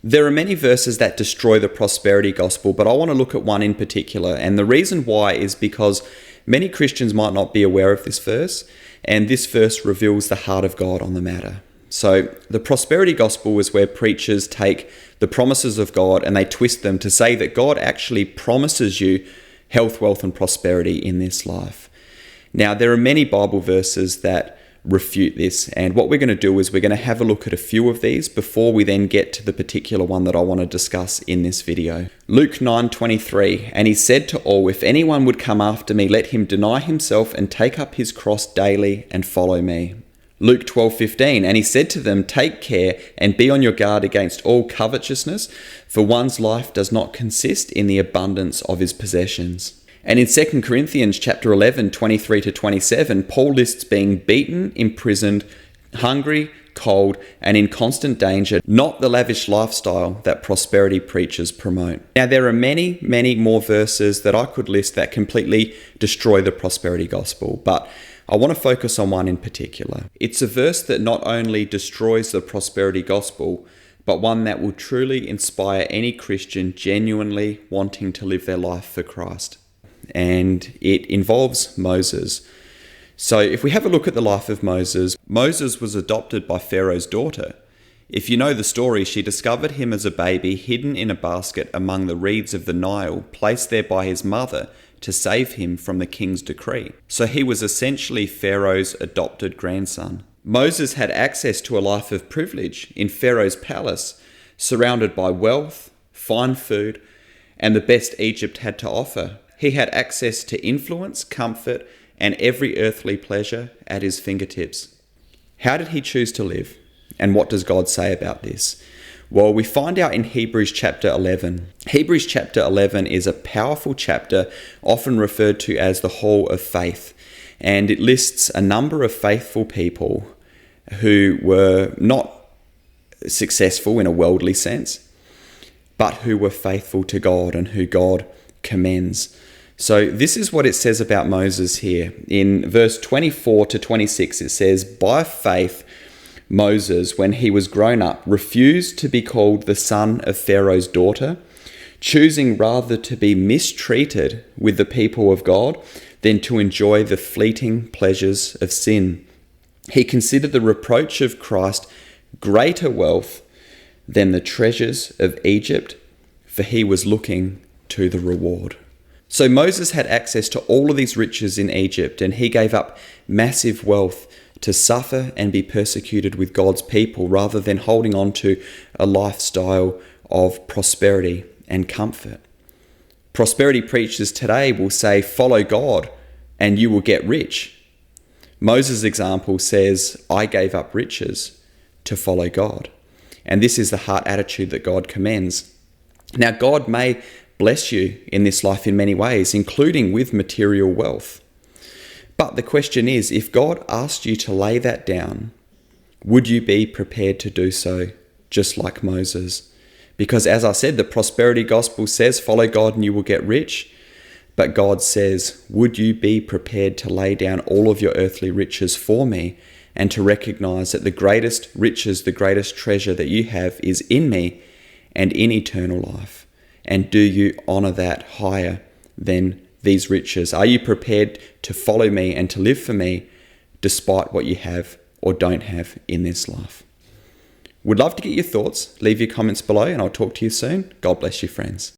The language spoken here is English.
There are many verses that destroy the prosperity gospel, but I want to look at one in particular. And the reason why is because many Christians might not be aware of this verse, and this verse reveals the heart of God on the matter. So the prosperity gospel is where preachers take the promises of God and they twist them to say that God actually promises you health, wealth, and prosperity in this life. Now, there are many Bible verses that refute this, and what we're going to do is we're going to have a look at a few of these before we then get to the particular one that I want to discuss in this video. Luke 9:23, and he said to all, if anyone would come after me, let him deny himself and take up his cross daily and follow me. Luke 12:15, and he said to them, take care and be on your guard against all covetousness, for one's life does not consist in the abundance of his possessions. And in 2 Corinthians chapter 11, 23-27, Paul lists being beaten, imprisoned, hungry, cold, and in constant danger, not the lavish lifestyle that prosperity preachers promote. Now, there are many, many more verses that I could list that completely destroy the prosperity gospel, but I want to focus on one in particular. It's a verse that not only destroys the prosperity gospel, but one that will truly inspire any Christian genuinely wanting to live their life for Christ. And it involves Moses. So if we have a look at the life of Moses, Moses was adopted by Pharaoh's daughter. If you know the story, she discovered him as a baby hidden in a basket among the reeds of the Nile, placed there by his mother to save him from the king's decree. So he was essentially Pharaoh's adopted grandson. Moses had access to a life of privilege in Pharaoh's palace, surrounded by wealth, fine food, and the best Egypt had to offer. He had access to influence, comfort, and every earthly pleasure at his fingertips. How did he choose to live? And what does God say about this? Well, we find out in Hebrews chapter 11. Hebrews chapter 11 is a powerful chapter, often referred to as the Hall of Faith. And it lists a number of faithful people who were not successful in a worldly sense, but who were faithful to God and who God commends. So this is what it says about Moses here. In verse 24-26, it says, by faith, Moses, when he was grown up, refused to be called the son of Pharaoh's daughter, choosing rather to be mistreated with the people of God than to enjoy the fleeting pleasures of sin. He considered the reproach of Christ greater wealth than the treasures of Egypt, for he was looking to the reward. So Moses had access to all of these riches in Egypt, and he gave up massive wealth to suffer and be persecuted with God's people rather than holding on to a lifestyle of prosperity and comfort. Prosperity preachers today will say, follow God and you will get rich. Moses' example says, I gave up riches to follow God. And this is the heart attitude that God commends. Now, God may bless you in this life in many ways, including with material wealth. But the question is, if God asked you to lay that down, would you be prepared to do so, just like Moses? Because as I said, the prosperity gospel says, follow God and you will get rich. But God says, would you be prepared to lay down all of your earthly riches for me and to recognize that the greatest riches, the greatest treasure that you have is in me and in eternal life? And do you honor that higher than these riches? Are you prepared to follow me and to live for me despite what you have or don't have in this life? Would love to get your thoughts. Leave your comments below and I'll talk to you soon. God bless you, friends.